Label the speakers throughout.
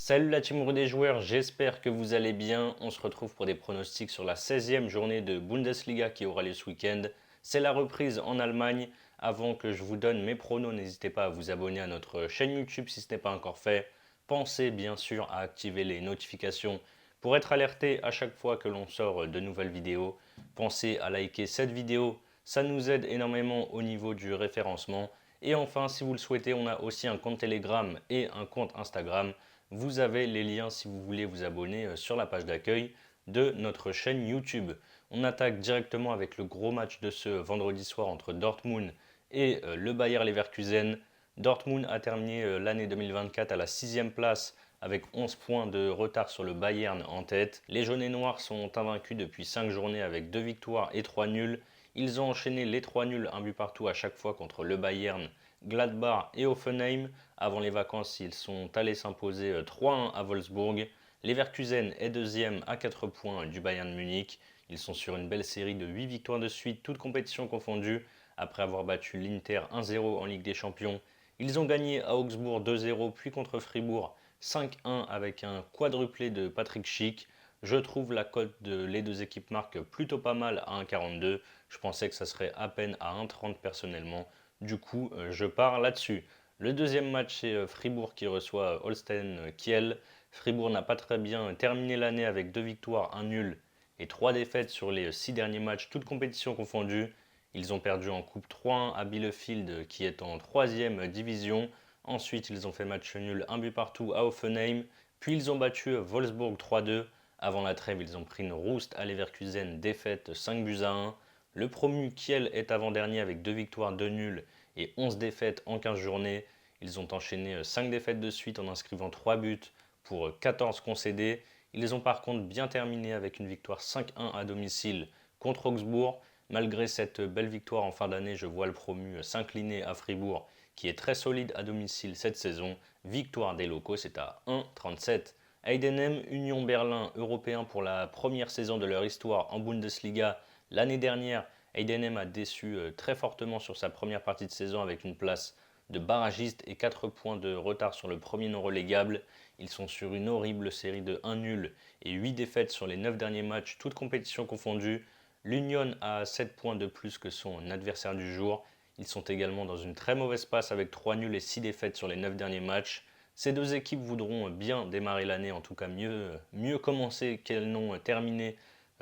Speaker 1: Salut la team des joueurs, j'espère que vous allez bien. On se retrouve pour des pronostics sur la 16e journée de Bundesliga qui aura lieu ce week-end. C'est la reprise en Allemagne. Avant que je vous donne mes pronos, n'hésitez pas à vous abonner à notre chaîne YouTube si ce n'est pas encore fait. Pensez bien sûr à activer les notifications pour être alerté à chaque fois que l'on sort de nouvelles vidéos. Pensez à liker cette vidéo, ça nous aide énormément au niveau du référencement. Et enfin, si vous le souhaitez, on a aussi un compte Telegram et un compte Instagram. Vous avez les liens si vous voulez vous abonner sur la page d'accueil de notre chaîne YouTube. On attaque directement avec le gros match de ce vendredi soir entre Dortmund et le Bayer Leverkusen. Dortmund a terminé l'année 2024 à la 6e place avec 11 points de retard sur le Bayern en tête. Les jaunes et noirs sont invaincus depuis 5 journées avec 2 victoires et 3 nuls. Ils ont enchaîné les 3 nuls, un but partout à chaque fois contre le Bayern, Gladbach et Hoffenheim. Avant les vacances, ils sont allés s'imposer 3-1 à Wolfsburg. Leverkusen est deuxième à 4 points du Bayern Munich. Ils sont sur une belle série de 8 victoires de suite, toutes compétitions confondues. Après avoir battu l'Inter 1-0 en Ligue des Champions, ils ont gagné à Augsbourg 2-0, puis contre Fribourg 5-1 avec un quadruplé de Patrick Schick. Je trouve la cote de les deux équipes marquent plutôt pas mal à 1,42. Je pensais que ça serait à peine à 1,30 personnellement. Du coup, je pars là-dessus. Le deuxième match, c'est Fribourg qui reçoit Holstein Kiel. Fribourg n'a pas très bien terminé l'année avec 2 victoires, un nul et 3 défaites sur les 6 derniers matchs, toutes compétitions confondues. Ils ont perdu en Coupe 3-1 à Bielefeld qui est en 3e division. Ensuite, ils ont fait match nul, un but partout à Hoffenheim. Puis ils ont battu Wolfsburg 3-2. Avant la trêve, ils ont pris une rouste à Leverkusen, défaite 5 buts à 1. Le promu Kiel est avant-dernier avec 2 victoires, 2 nuls et 11 défaites en 15 journées. Ils ont enchaîné 5 défaites de suite en inscrivant 3 buts pour 14 concédés. Ils ont par contre bien terminé avec une victoire 5-1 à domicile contre Augsbourg. Malgré cette belle victoire en fin d'année, je vois le promu s'incliner à Fribourg qui est très solide à domicile cette saison. Victoire des locaux, c'est à 1,37. Heidenheim, Union Berlin, européen pour la première saison de leur histoire en Bundesliga. L'année dernière, Heidenheim a déçu très fortement sur sa première partie de saison avec une place de barragiste et 4 points de retard sur le premier non relégable. Ils sont sur une horrible série de 1 nul et 8 défaites sur les 9 derniers matchs, toutes compétitions confondues. L'Union a 7 points de plus que son adversaire du jour. Ils sont également dans une très mauvaise passe avec 3 nuls et 6 défaites sur les 9 derniers matchs. Ces deux équipes voudront bien démarrer l'année, en tout cas mieux commencer qu'elles n'ont terminé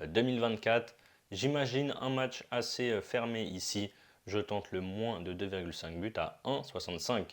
Speaker 1: 2024. J'imagine un match assez fermé ici. Je tente le moins de 2,5 buts à 1,65.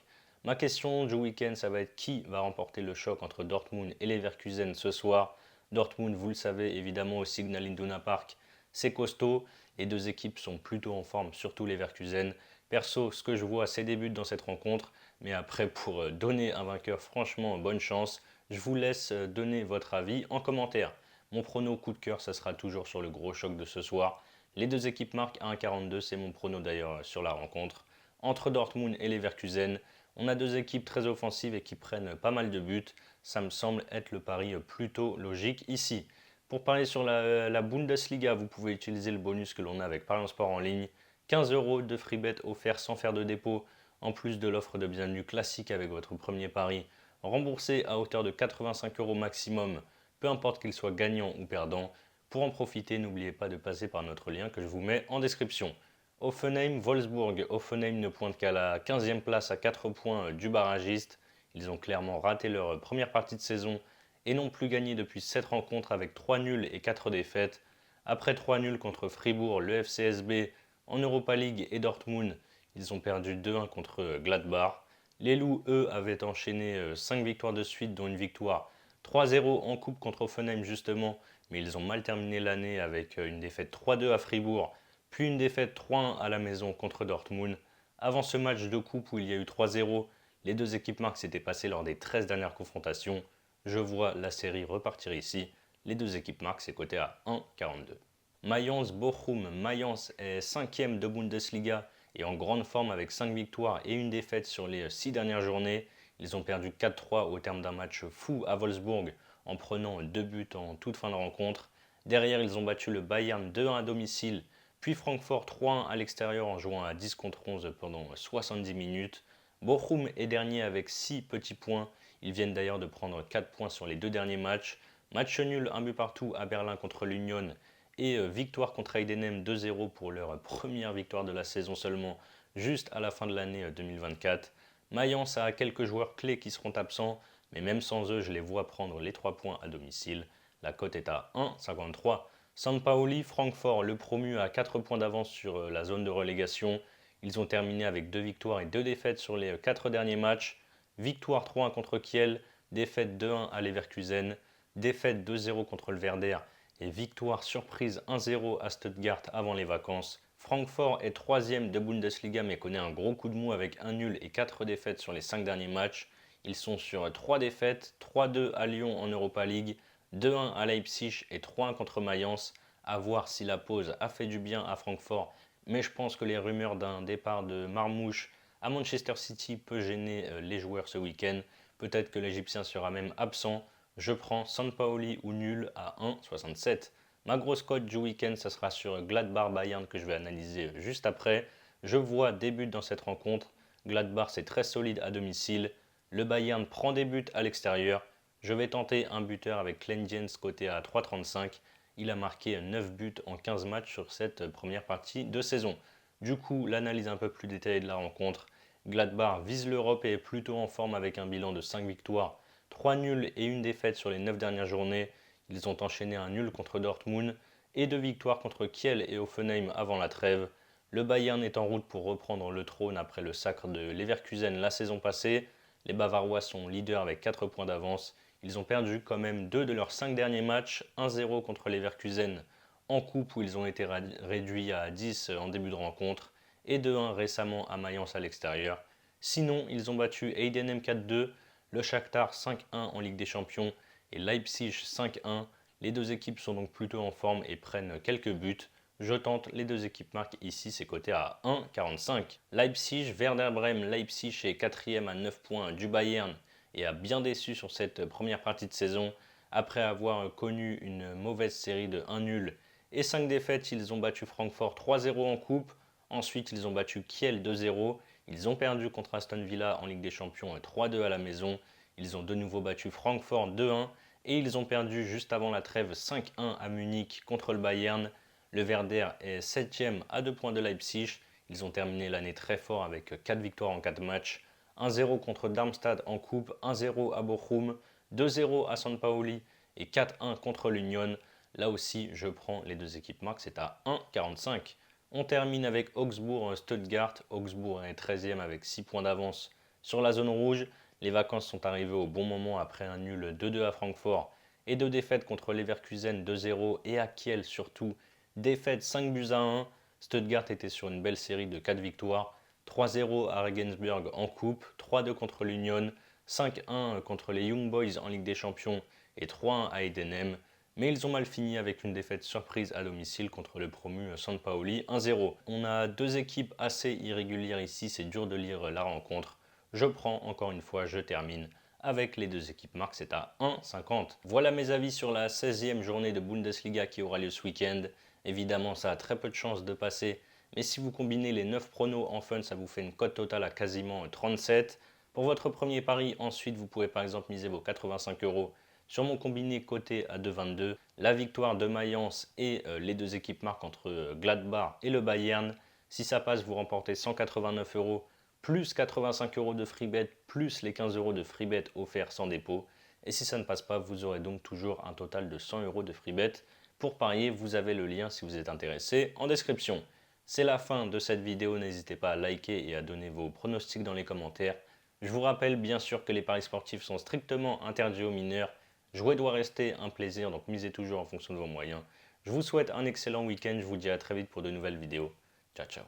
Speaker 1: Ma question du week-end, ça va être qui va remporter le choc entre Dortmund et Leverkusen ce soir. Dortmund, vous le savez, évidemment au Signal Iduna Park, c'est costaud. Les deux équipes sont plutôt en forme, surtout Leverkusen. Perso, ce que je vois, c'est des buts dans cette rencontre. Mais après, pour donner un vainqueur, franchement, bonne chance. Je vous laisse donner votre avis en commentaire. Mon prono coup de cœur, ça sera toujours sur le gros choc de ce soir. Les deux équipes marquent à 1,42, c'est mon prono d'ailleurs sur la rencontre. Entre Dortmund et Leverkusen, on a deux équipes très offensives et qui prennent pas mal de buts. Ça me semble être le pari plutôt logique ici. Pour parler sur la Bundesliga, vous pouvez utiliser le bonus que l'on a avec Parion Sport en ligne. 15 euros de free bet offert sans faire de dépôt, en plus de l'offre de bienvenue classique avec votre premier pari, remboursé à hauteur de 85 euros maximum, peu importe qu'il soit gagnant ou perdant. Pour en profiter, n'oubliez pas de passer par notre lien que je vous mets en description. Hoffenheim-Wolfsburg. Hoffenheim ne pointe qu'à la 15e place à 4 points du barragiste. Ils ont clairement raté leur première partie de saison et n'ont plus gagné depuis 7 rencontres avec 3 nuls et 4 défaites. Après 3 nuls contre Fribourg, le FCSB, en Europa League et Dortmund, ils ont perdu 2-1 contre Gladbach. Les Loups, eux, avaient enchaîné 5 victoires de suite, dont une victoire 3-0 en coupe contre Offenheim justement, mais ils ont mal terminé l'année avec une défaite 3-2 à Fribourg, puis une défaite 3-1 à la maison contre Dortmund. Avant ce match de coupe où il y a eu 3-0, les deux équipes marques s'étaient passées lors des 13 dernières confrontations. Je vois la série repartir ici. Les deux équipes marquent, c'est coté à 1,42. Mayence Bochum. Mayence est 5e de Bundesliga et en grande forme avec 5 victoires et une défaite sur les 6 dernières journées. Ils ont perdu 4-3 au terme d'un match fou à Wolfsburg en prenant 2 buts en toute fin de rencontre. Derrière, ils ont battu le Bayern 2-1 à domicile, puis Francfort 3-1 à l'extérieur en jouant à 10 contre 11 pendant 70 minutes. Bochum est dernier avec 6 petits points. Ils viennent d'ailleurs de prendre 4 points sur les 2 derniers matchs. Match nul, un but partout à Berlin contre l'Union et victoire contre Heidenheim 2-0 pour leur première victoire de la saison seulement, juste à la fin de l'année 2024. Mayence a quelques joueurs clés qui seront absents, mais même sans eux, je les vois prendre les 3 points à domicile. La cote est à 1,53. Sampaoli, Francfort, le promu à 4 points d'avance sur la zone de relégation. Ils ont terminé avec 2 victoires et 2 défaites sur les 4 derniers matchs. Victoire 3-1 contre Kiel, défaite 2-1 à Leverkusen, défaite 2-0 contre le Werder et victoire surprise 1-0 à Stuttgart avant les vacances. Francfort est 3e de Bundesliga mais connaît un gros coup de mou avec un nul et 4 défaites sur les 5 derniers matchs. Ils sont sur 3 défaites, 3-2 à Lyon en Europa League, 2-1 à Leipzig et 3-1 contre Mayence. À voir si la pause a fait du bien à Francfort, mais je pense que les rumeurs d'un départ de Marmouche à Manchester City peut gêner les joueurs ce week-end. Peut-être que l'Égyptien sera même absent. Je prends Sampaoli ou nul à 1,67. Ma grosse cote du week-end, ça sera sur Gladbach Bayern que je vais analyser juste après. Je vois des buts dans cette rencontre. Gladbach, c'est très solide à domicile. Le Bayern prend des buts à l'extérieur. Je vais tenter un buteur avec Clendiens côté à 3,35. Il a marqué 9 buts en 15 matchs sur cette première partie de saison. Du coup, l'analyse un peu plus détaillée de la rencontre. Gladbach vise l'Europe et est plutôt en forme avec un bilan de 5 victoires, 3 nuls et une défaite sur les 9 dernières journées. Ils ont enchaîné un nul contre Dortmund et 2 victoires contre Kiel et Hoffenheim avant la trêve. Le Bayern est en route pour reprendre le trône après le sacre de Leverkusen la saison passée. Les Bavarois sont leaders avec 4 points d'avance. Ils ont perdu quand même 2 de leurs 5 derniers matchs, 1-0 contre Leverkusen en coupe où ils ont été réduits à 10 en début de rencontre et 2-1 récemment à Mayence à l'extérieur. Sinon, ils ont battu Heidenheim 4-2, le Shakhtar 5-1 en Ligue des Champions et Leipzig 5-1. Les deux équipes sont donc plutôt en forme et prennent quelques buts. Je tente, les deux équipes marquent ici, c'est coté à 1,45. Leipzig, Werder Bremen, Leipzig est 4e à 9 points du Bayern et a bien déçu sur cette première partie de saison. Après avoir connu une mauvaise série de 1 nul et 5 défaites, ils ont battu Francfort 3-0 en coupe. Ensuite, ils ont battu Kiel 2-0. Ils ont perdu contre Aston Villa en Ligue des Champions 3-2 à la maison. Ils ont de nouveau battu Francfort 2-1 et ils ont perdu juste avant la trêve 5-1 à Munich contre le Bayern. Le Werder est 7e à 2 points de Leipzig. Ils ont terminé l'année très fort avec 4 victoires en 4 matchs. 1-0 contre Darmstadt en coupe, 1-0 à Bochum, 2-0 à Sampaoli et 4-1 contre l'Union. Là aussi, je prends les deux équipes marques, c'est à 1,45. On termine avec Augsbourg-Stuttgart. Augsbourg est 13e avec 6 points d'avance sur la zone rouge. Les vacances sont arrivées au bon moment après un nul 2-2 à Francfort et 2 défaites contre Leverkusen 2-0 et à Kiel surtout. Défaite 5 buts à 1. Stuttgart était sur une belle série de 4 victoires. 3-0 à Regensburg en coupe, 3-2 contre l'Union, 5-1 contre les Young Boys en Ligue des Champions et 3-1 à Heidenheim. Mais ils ont mal fini avec une défaite surprise à domicile contre le promu Sampaoli 1-0. On a deux équipes assez irrégulières ici, c'est dur de lire la rencontre. Je prends encore une fois, je termine avec les deux équipes marques, c'est à 1,50. Voilà mes avis sur la 16e journée de Bundesliga qui aura lieu ce week-end. Évidemment, ça a très peu de chances de passer, mais si vous combinez les 9 pronos en fun, ça vous fait une cote totale à quasiment 37. Pour votre premier pari, ensuite, vous pouvez par exemple miser vos 85 euros sur mon combiné coté à 2,22, la victoire de Mayence et les deux équipes marques entre Gladbach et le Bayern. Si ça passe, vous remportez 189 euros, plus 85 euros de freebet, plus les 15 euros de freebet offerts sans dépôt. Et si ça ne passe pas, vous aurez donc toujours un total de 100 euros de freebet. Pour parier, vous avez le lien si vous êtes intéressé en description. C'est la fin de cette vidéo, n'hésitez pas à liker et à donner vos pronostics dans les commentaires. Je vous rappelle bien sûr que les paris sportifs sont strictement interdits aux mineurs. Jouer doit rester un plaisir, donc misez toujours en fonction de vos moyens. Je vous souhaite un excellent week-end, je vous dis à très vite pour de nouvelles vidéos. Ciao ciao.